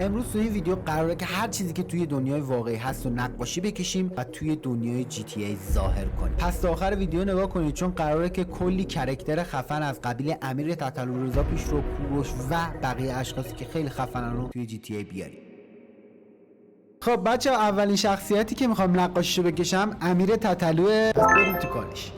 امروز توی این ویدیو قراره که هر چیزی که توی دنیای واقعی هست و نقاشی بکشیم و توی دنیای GTA ظاهر کنیم. پس تا آخر ویدیو نگاه کنید چون قراره که کلی کرکتر خفن از قبیل امیر تتلو، رضا پیشرو، کوروش و بقیه اشخاصی که خیلی خفنن رو توی GTA بیاریم. خب بچه اولین شخصیتی که میخوام نقاشیشو بکشم امیر تتلوه. بریم تو کارش.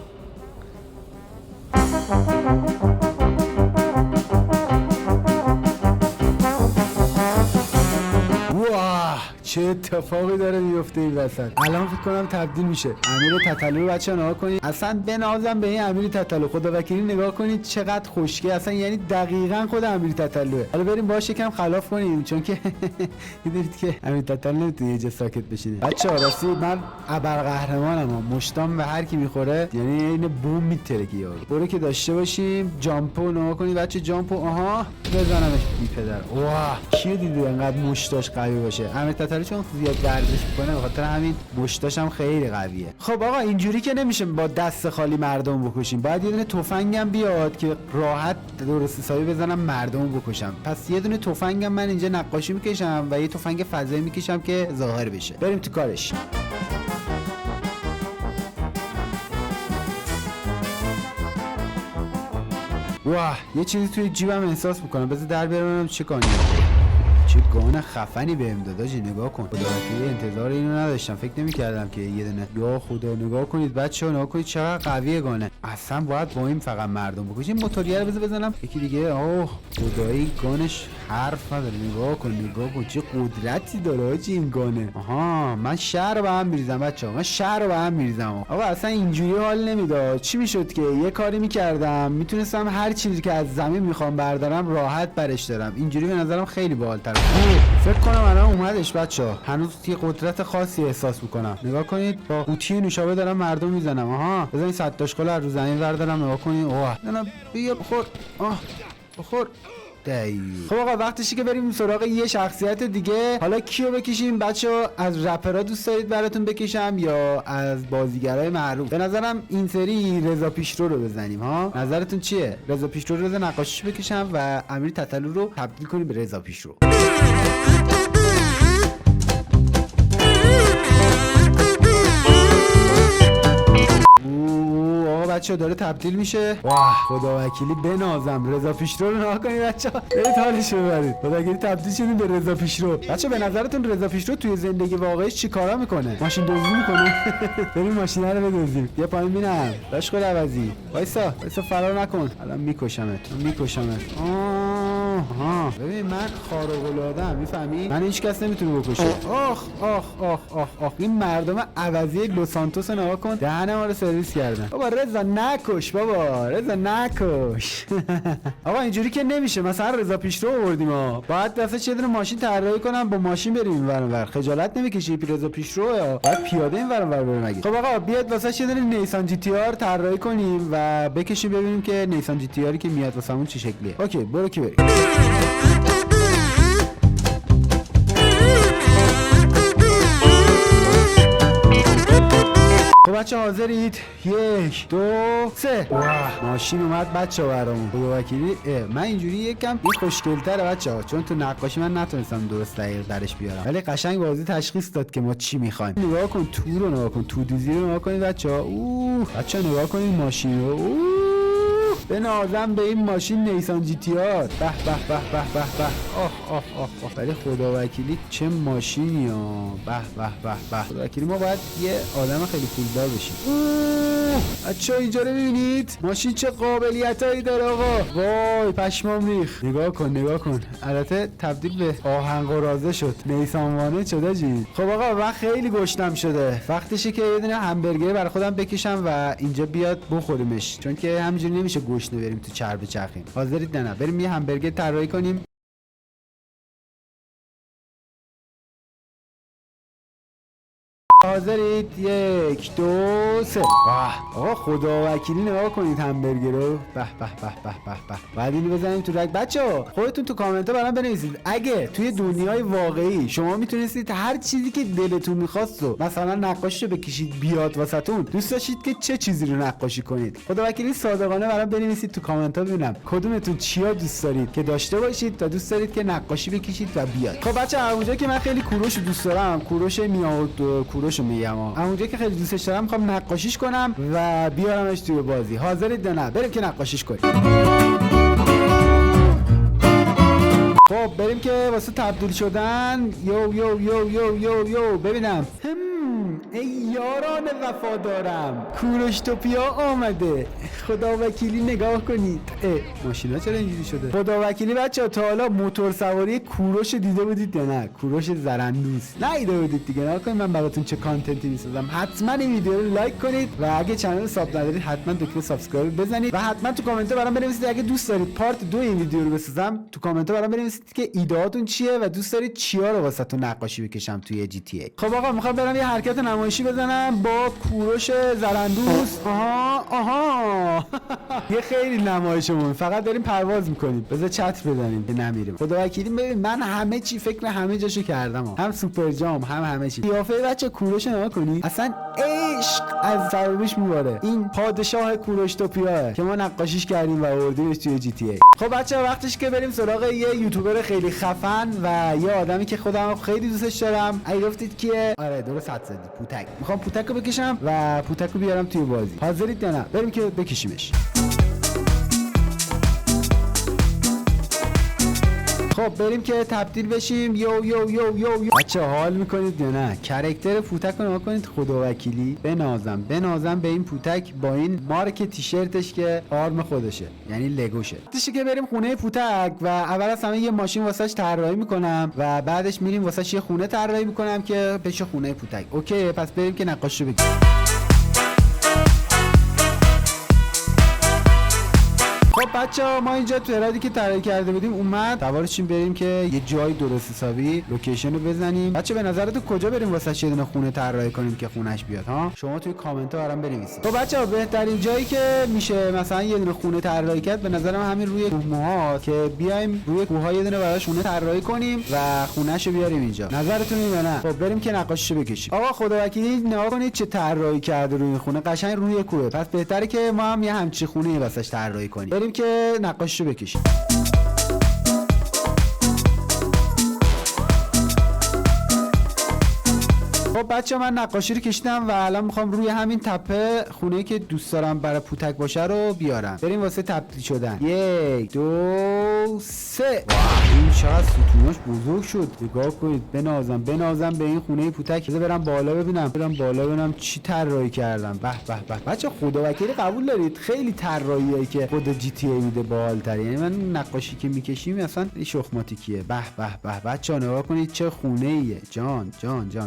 واه چه اتفاقی داره میفته این وسط. الان فکر کنم تبدیل میشه. امیر تتلو رو بچه‌ها نگاه کنید. اصلا بنازم به این امیر تتلو. خدا وکیلی نگاه کنید چقدر خوشگله. اصلا یعنی دقیقاً خود امیر تتلوه. حالا بریم باهاش یکم خلاف کنیم چون که میدونید که امیر تتلو نمیتونه یه جا ساکت بشینه. بچه‌ها راستی من ابرقهرمانم. مشتام به هر کی میخوره یعنی این بوم میترکه یارو. برو که داشته باشیم. جامپو نگاه کنید بچه. جامپو آها بزنمش بی پدر. واه کیو دیدی انقدر مشتاش قوی باشه؟ امیر تتلو چون زیاد ورزش میکنه به خاطر همین مشتاش هم خیلی قویه. خب آقا اینجوری که نمیشه با دست خالی مردم بکشیم. باید یه دونه تفنگم بیاد که راحت درست حسابی بزنم مردم بکشم. پس یه دونه تفنگم من اینجا نقاشی میکشم و یه تفنگ فضایی میکشم که ظاهر بشه. بریم تو کارش. واه یه چیزی توی جیبم احساس میکنم. بذار در بیارم چه کنیم. چه گان خفنی بهم داد آجی. نگاه کن. خدا وکیلی انتظار اینو نداشتم. فکر نمی‌کردم که یه دونه. یا خدا نگاه کنید بچه‌ها نگاه کنید چقدر قویه گانه. اصلا باید با این فقط مردم بکشیم. موتوریه رو بزنم. یکی دیگه. اوه خدایی گانش حرف نداره. نگاه کن چه قدرتی داره آجی این گانه. آها من شهر رو به هم می‌ریزم بچه‌ها. من شهر رو به هم می‌ریزم. آقا اصلا اینجوری حال نمیداد. چی میشد که یه کاری می‌کردم میتونستم هر چیزی که از زمین می‌خوام بردارم راحت برش دارم. اینجوری به نظرم خیلی باحال‌تره. فکر کنم الان اومدش بچه‌ها. هنوز یه قدرت خاصی احساس میکنم. نگاه کنید با قوطی نوشابه دارم مردم میزنم. آها بذار این 100 تا اشکال از رو زمین بردارم. نگاه کنید. اوه نه بیا بخور. بخور. خب آقا وقتشه که بریم سراغ یه شخصیت دیگه. حالا کیو بکشیم بچه‌ها؟ از رپرها دوست دارید براتون بکشم یا از بازیگرای معروف؟ به نظرم این سری رضا پیشرو رو بزنیم ها. نظرتون چیه؟ رضا پیشرو رو نقاشیش بکشم و امیر تتلو رو تبدیل کنیم به رضا پیشرو. بچه داره تبدیل میشه. واه خدا وکیلی بنازم. رضا پیشرو رو نگاه کنید بچه‌ها. برید حالش رو ببرید. خدا وکیلی تبدیل شدیم به رضا پیشرو. بچه به نظرتون رضا پیشرو توی زندگی واقعیش چیکارا میکنه؟ ماشین دزدی میکنه؟ بریم ماشین رو بدزدیم. بیا پایین ببینم. داش خود عوضی. وایسا فرار نکن. الان میکشمت. آها ببین من خارق العاده میفهمی؟ من هیچ کس نمیتونه بکشه. آخ این مردم عوضی لس سانتوس نگاه کن. دهن ما رو سرویس کردن. بابا رضا نکش. آقا اینجوری که نمیشه. مثلا رضا پیشرو آوردیم باید واسه چه دونه ماشین طراحی کنم با ماشین بریم این ور اونور. خجالت نمیکشی رضا پیشرو یا باید پیاده این ور اونور بریم مگه؟ خب آقا بیاد واسه چه دونه نیسان جی تی آر طراحی کنیم و بکشیم ببینیم که نیسان جی تی آری که میاد واسمون چه شکلیه. اوکی برو که بریم. خب بچه حاضرید؟ 1 2 3. واه ماشین اومد بچه برامون. خدا وکیلی من اینجوری یکم این خوشگل‌تره بچه‌ها چون تو نقاشی من نتونستم درست دقیق درش بیارم ولی قشنگ بازی تشخیص داد که ما چی می‌خوایم. نگاه کن تو رو نگاه کن. تو دیزی رو نگاه کنید بچه‌ها. بچه‌ها نگاه کنید ماشین رو. بنازم به این ماشین نیسان جی تی آر. به آخ ولی خدا وکیلی چه ماشینی ها. به خدا وکیلی ما باید یه آدم خیلی پولدار بشیم. بچه‌ها اینجا رو می‌بینید ماشین چه قابلیتایی داره آقا. وای پشمام ریخت. نگاه کن البته تبدیل به آهن قراضه شد. نیسان وانه شده جی. خب آقا من خیلی گشتم شده. وقتشه که یه دونه همبرگر برای خودم بکشم و اینجا بیاد بخوریمش چون که همینجوری نمیشه گشنه بریم تو چرب چرخیم. حاضرید نه بریم یه همبرگر طراحی کنیم. حاضرید؟ 1 2 3. آقا خدا وکیلی نگاه کنید همبرگر رو. به به به به به به. بعد اینو بزنیم تو رگ. بچه‌ها خودتون تو کامنت ها برام بنویسید اگه توی دنیای واقعی شما میتونستید هر چیزی که دلتون می‌خواست رو مثلا نقاشی رو بکشید بیاد واسهتون، دوست داشتید که چه چیزی رو نقاشی کنید؟ خدا وکیلی صادقانه برام بنویسید تو کامنت ها ببینم کدومتون چیا دوست دارید که داشته باشید تا دوست دارید که نقاشی بکشید و بیاد. خب بچه‌ها اونجا که من خیلی کوروش دوست دارم، کوروش میاد کوروش میگم، اونجا که خیلی دوستش دارم میخوام نقاشیش کنم و بیارمش توی بازی. حاضرید یا نه؟ بریم که نقاشیش کنیم. خب بریم که واسه تبدیل شدن. یو یو یو یو یو یو ببینم. ای یاران وفادارم، کوروشتوپیا آمده. خدا وکیلی نگاه کنید. ماشینا چرا اینجوری شده؟ خدا وکیلی بچه‌ها تا حالا موتور سواری کوروش دیده بودید یا نه؟ کوروش زرندوز ندیده بودید دیگه. نگاه کنید من براتون چه کانتنتی میسازم. حتما این ویدیو رو لایک کنید و اگه کانال ساب ندارید حتما دکمه سابسکرایب بزنید و حتما تو کامنت ها برام بنویسید اگه دوست دارید پارت 2 این ویدیو رو بسازم. تو کامنت ها برام بنویسید که ایده‌هاتون چیه و دوست دارید چیا رو واسهتون نقاشی بکشم توی جی تی ای. خب آقا میخوام برم یه حرکت نمایشی بزنم با کوروش زرندوز. آها یه خیلی نمایشمون، فقط داریم پرواز میکنیم. بذار چتر بزنیم که نمیریم. خدا وکیلی ببین من همه چی فکر همه جاشو کردم، هم سوپر جام هم همه چی. قیافه بچه کوروش نگاه کنید، اصلا عشق از سرش میباره. این پادشاه کوروشتوپیاه که ما نقاشیش کردیم و آوردیمش توی جی تی ای. خب بچه وقتش که بریم سراغ یه یوتیوبر خیلی خفن و یه آدمی که خودم خیلی دوستش دارم. اگه گفتید که آره درست حد زدید، پوتک. میخوام پوتک رو بکشم و پوتک رو بیارم توی بازی. حاضرید یا نه؟ بریم که بکشیمش. خب بریم که تبدیل بشیم. یو یو یو یو بچه حال میکنید یا نه؟ کرکتر پوتک رو نگاه کنید. خدا وکیلی بنازم به این پوتک با این مارک تیشرتش که آرم خودشه، یعنی لگوشه. دیگه که بریم خونه پوتک و اول از همه یه ماشین واسش طراحی میکنم و بعدش میریم واسش یه خونه طراحی میکنم که بشه خونه پوتک. اوکی پس بریم که نقاشی بگیریم. خب بچه‌ها ما اینجا تو ارادی که طراحی کرده بودیم اومد سوارشیم بریم که یه جای درست حسابی لوکیشن رو بزنیم. بچه به نظرتون کجا بریم واسه یه دونه خونه طراحی کنیم که خونش بیاد ها؟ شما توی کامنت ها برام بنویسید. خب بچه‌ها بهترین جایی که میشه مثلا یه دونه خونه طراحی کرد به نظرم همین روی کوه‌ها که بیایم روی کوه‌ها یه دونه براش خونه طراحی کنیم و خونه‌شو بیاریم اینجا. نظرتون اینه نه؟ خب بریم که نقاشیشو بکشیم. آقا خدا وکیلی نگاه کنید چه طراحی کرده روی خونه، قشنگ روی کوه. پس بهتره که ما هم یه همچین خونه واسش طراحی کنیم. بریم که نقاشی رو بکشیم. خب بچه من نقاشی رو کشیدم و الان میخوام روی همین تپه خونه‌ای که دوست دارم برای پوتک باشه رو بیارم. بریم واسه تبدیل شدن. 1 2 3. این چقدر ستوناش بزرگ شد. نگاه کنید. بنازم به این خونه پوتک. بذار برم بالا ببینم چی طراحی کردم. به به به. بچه خدا وکیلی قبول دارید خیلی طراحیایی که خود جی تی ای میده باحال‌تره. یعنی من نقاشی که میکشیم اصلا شخماتیکیه. به به به. بچه‌ها نگاه کنید چه خونه‌ایه. جان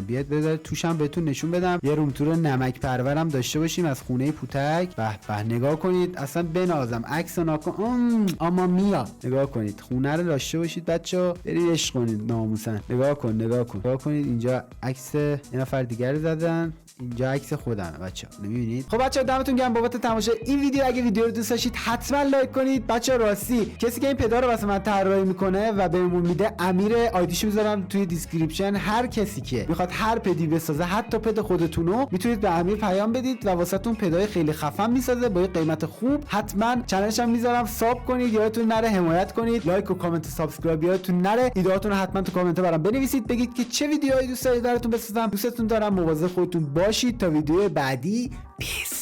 بیاد بذار توشم بهتون نشون بدم. یه رومتور نمک پرورم داشته باشیم از خونه پوتک. به نگاه کنید اصلا بنازم عکس ناکن. اما میا نگاه کنید خونه رو داشته باشید بچه‌ها. برید عشق کنید ناموسن. نگاه کنید اینجا عکس یه نفر دیگر زدن، اینجا عکس خودمه بچه‌ها. نمی‌بینید؟ خب بچه‌ها دمتون گرم بابت تماشای این ویدیو. اگه ویدیو رو دوست داشتید حتما لایک کنید. بچه‌ها راستی کسی که این پدا رو واسه من طراحی میکنه و بهمون میده امیر، آیدیشو میذارم توی دیسکریپشن. هر کسی که میخواد هر پدی بسازه حتی پد خودتونو میتونید به امیر پیام بدید و واسهتون پدای خیلی خفن میسازه با یه قیمت خوب. حتما چنلش هم میذارم ساب کنید، یادتون نره حمایت کنید، لایک و کامنت و سابسکرایب یادتون نره. ایده‌هاتون رو حتما تو کامنت برام بنویسید، بگید که چه ویدیوهایی دوست دارید براتون بسازم. دوستتون دارم، مواظب خودتون باشید. تا ویدیو بعدی. پیس.